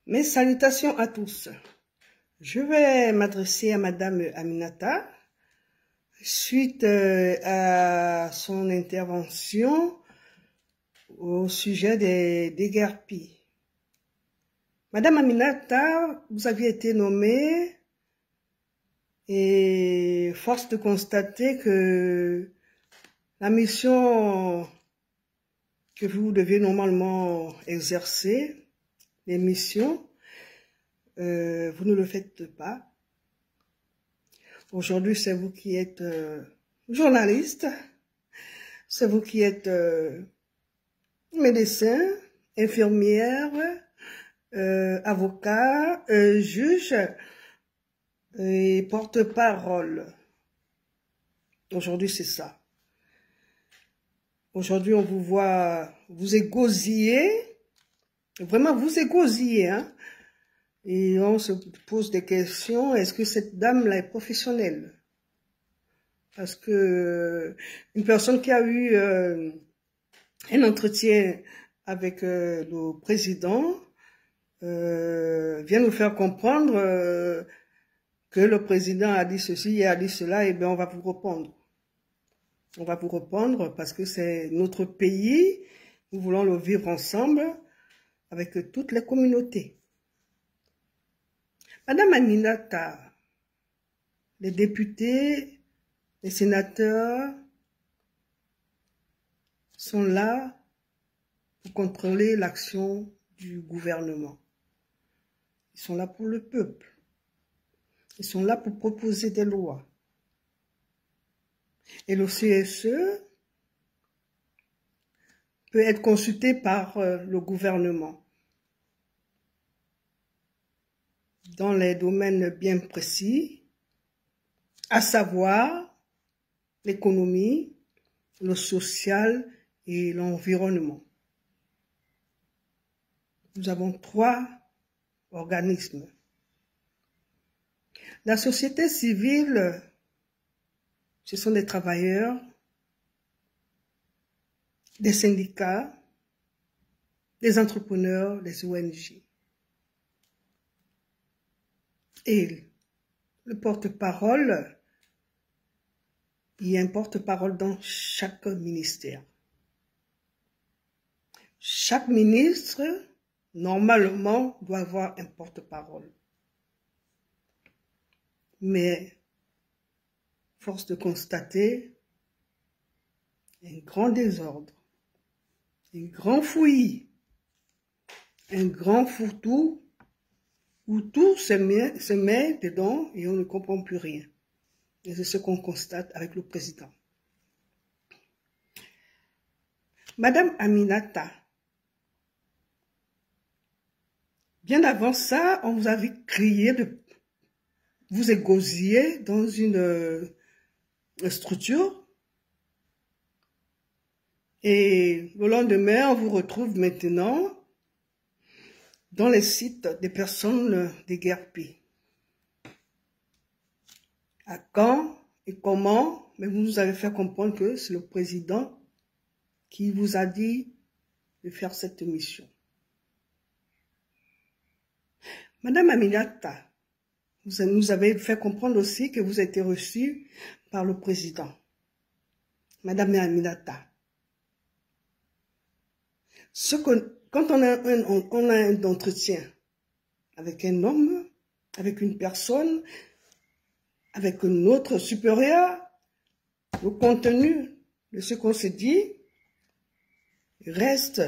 Mes salutations à tous. Je vais m'adresser à Madame Aminata suite à son intervention au sujet des déguerpis. Madame Aminata, vous aviez été nommée et force de constater que la mission que vous devez normalement exercer, les missions, vous ne le faites pas. Aujourd'hui, c'est vous qui êtes journaliste, c'est vous qui êtes médecin, infirmière, avocat, juge et porte-parole. Aujourd'hui, c'est ça. Aujourd'hui, on vous voit vous égosiller, vraiment vous égosiller, hein. Et on se pose des questions, est-ce que cette dame-là est professionnelle? Parce que une personne qui a eu un entretien avec le président vient nous faire comprendre que le président a dit ceci et a dit cela, et bien on va vous répondre. On va vous répondre parce que c'est notre pays, nous voulons le vivre ensemble avec toutes les communautés. Madame Aminata, les députés, les sénateurs sont là pour contrôler l'action du gouvernement. Ils sont là pour le peuple. Ils sont là pour proposer des lois. Et le CSE peut être consulté par le gouvernement dans les domaines bien précis, à savoir l'économie, le social et l'environnement. Nous avons 3 organismes. La société civile, ce sont des travailleurs, des syndicats, des entrepreneurs, des ONG. Et le porte-parole, il y a un porte-parole dans chaque ministère. Chaque ministre, normalement, doit avoir un porte-parole. Mais, force de constater, un grand désordre, un grand fouillis, un grand fourre-tout, où tout se met dedans et on ne comprend plus rien. Et c'est ce qu'on constate avec le président. Madame Aminata, bien avant ça, on vous avait crié de vous égosiller dans une structure. Et le lendemain, on vous retrouve maintenant dans les sites des personnes déguerpies. À quand et comment, mais vous nous avez fait comprendre que c'est le président qui vous a dit de faire cette mission. Madame Aminata, vous nous avez fait comprendre aussi que vous avez été reçue par le président. Madame Aminata, quand on a un entretien avec un homme, avec une personne, avec notre supérieur, le contenu de ce qu'on se dit reste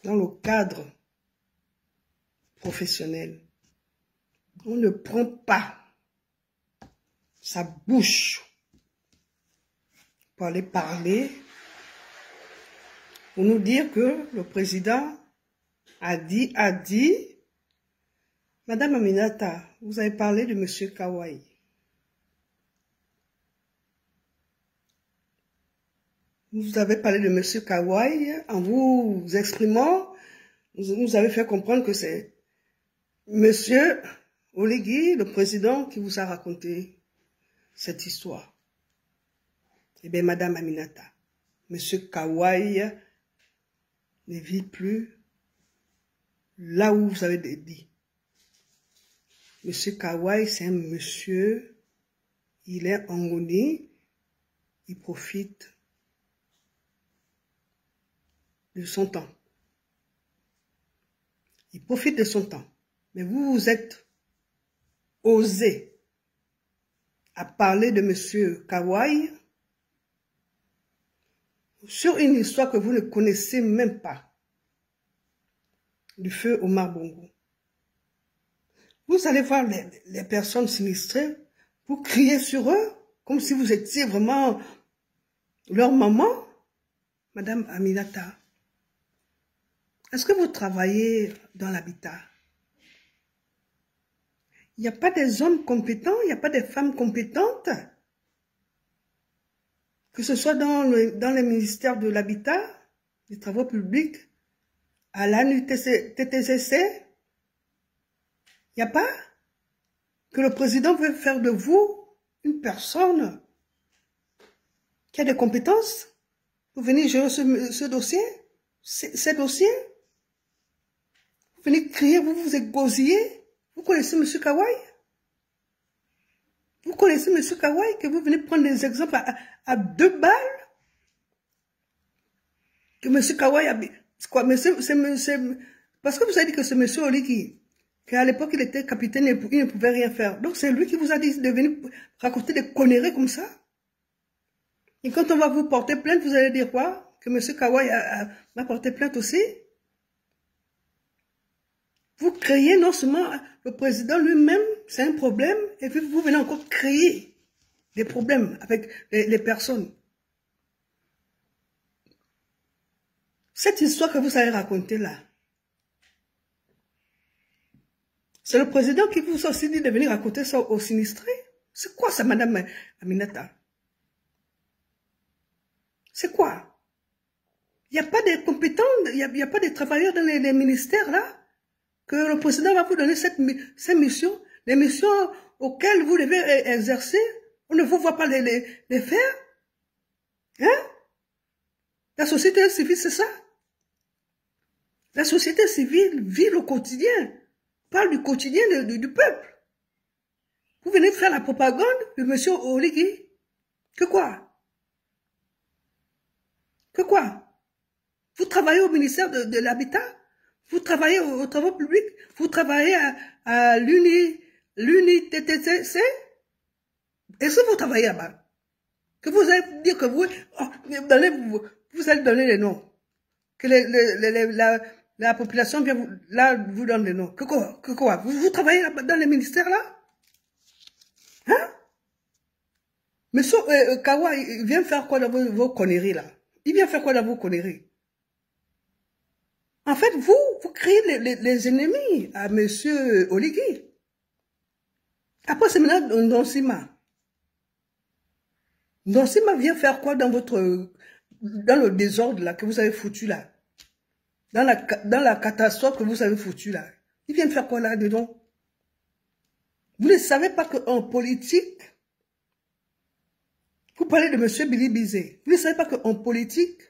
dans le cadre professionnel. On ne prend pas sa bouche pour aller parler, pour nous dire que le président a dit. Madame Aminata, vous avez parlé de M. Kawai. Vous avez parlé de M. Kawai en vous exprimant, vous nous avez fait comprendre que c'est M. Oligui, le président, qui vous a raconté cette histoire. Eh bien, Madame Aminata, M. Kawai ne vit plus là où vous avez dit. Monsieur Kawai, c'est un monsieur, il est engoni, il profite de son temps. Il profite de son temps. Mais vous vous êtes osé à parler de monsieur Kawai sur une histoire que vous ne connaissez même pas, du feu Omar Bongo. Vous allez voir les personnes sinistrées, vous criez sur eux, comme si vous étiez vraiment leur maman. Madame Aminata, est-ce que vous travaillez dans l'habitat? Il n'y a pas des hommes compétents, il n'y a pas des femmes compétentes, que ce soit dans les ministères de l'habitat, des travaux publics, à l'ANUTTCC. Il n'y a pas que le président veut faire de vous une personne qui a des compétences pour venir gérer ce dossier, ces dossiers. Vous venez crier, vous vous égosillez. Vous connaissez M. Kawai? Vous connaissez M. Kawai que vous venez prendre des exemples à 2 balles? Que M. Kawai a... Quoi, parce que vous avez dit que c'est M. Oligi, qu'à l'époque il était capitaine et il ne pouvait rien faire. Donc c'est lui qui vous a dit de venir raconter des conneries comme ça. Et quand on va vous porter plainte, vous allez dire quoi? Que M. Kawai m'a porté plainte aussi? Vous créez non seulement le président lui-même, c'est un problème, et puis vous venez encore créer des problèmes avec les personnes. Cette histoire que vous avez racontée là, c'est le président qui vous a aussi dit de venir raconter ça aux sinistrés. C'est quoi ça, madame Aminata? C'est quoi? Il n'y a pas de compétents, il n'y a pas de travailleurs dans les ministères là, que le président va vous donner ces missions, les missions auxquelles vous devez exercer, on ne vous voit pas les faire. Hein? La société civile, c'est ça? La société civile vit le quotidien, parle du quotidien du peuple. Vous venez faire la propagande de M. Oligui. Que quoi? Que quoi? Vous travaillez au ministère de l'Habitat? Vous travaillez aux travaux publics? Vous travaillez à l'UNITTC? Est-ce que vous travaillez là-bas? Que vous allez dire que vous allez donner les noms. Que la population vient vous donne les noms. Que quoi? Vous travaillez dans les ministères là? Hein? Monsieur Kawa, il vient faire quoi dans vos conneries là? Il vient faire quoi dans vos conneries? En fait, vous créez les ennemis à monsieur Oligui. Après, c'est maintenant Ndonsima. Ndonsima vient faire quoi dans le désordre là que vous avez foutu là? Dans la catastrophe que vous avez foutu là. Il vient faire quoi là-dedans? Vous ne savez pas qu'en politique, vous parlez de monsieur Billy Bizet. Vous ne savez pas qu'en politique,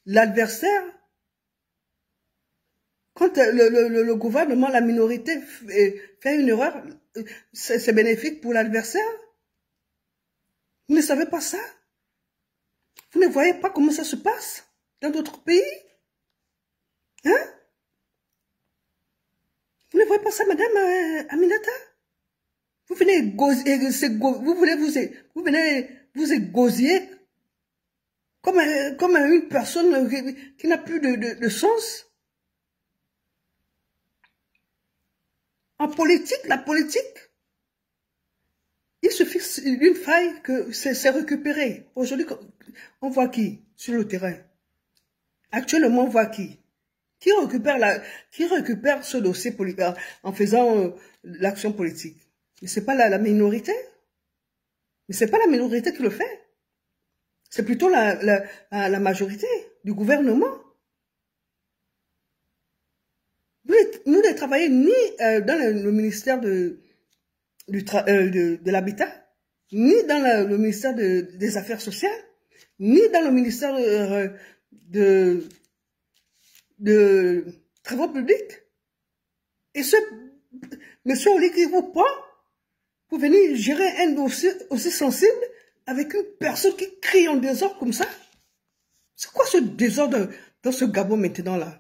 l'adversaire, quand le gouvernement, la minorité fait une erreur, c'est bénéfique pour l'adversaire. Vous ne savez pas ça? Vous ne voyez pas comment ça se passe dans d'autres pays? Hein? Vous ne voyez pas ça, madame Aminata? Vous venez vous égosier comme une personne qui n'a plus de sens. En politique, la politique, il suffit d'une faille que c'est récupéré. Aujourd'hui, on voit qui sur le terrain? Actuellement, on voit qui? Qui récupère ce dossier politique en faisant l'action politique? Mais c'est pas la minorité. Mais c'est pas la minorité qui le fait. C'est plutôt la majorité du gouvernement. Nous ne travaillons ni dans le ministère de l'Habitat, ni dans le ministère des Affaires sociales, ni dans le ministère de Travaux publics. Et ce monsieur Oli qui vous prend pour venir gérer un dossier aussi sensible avec une personne qui crie en désordre comme ça. C'est quoi ce désordre dans ce Gabon maintenant là?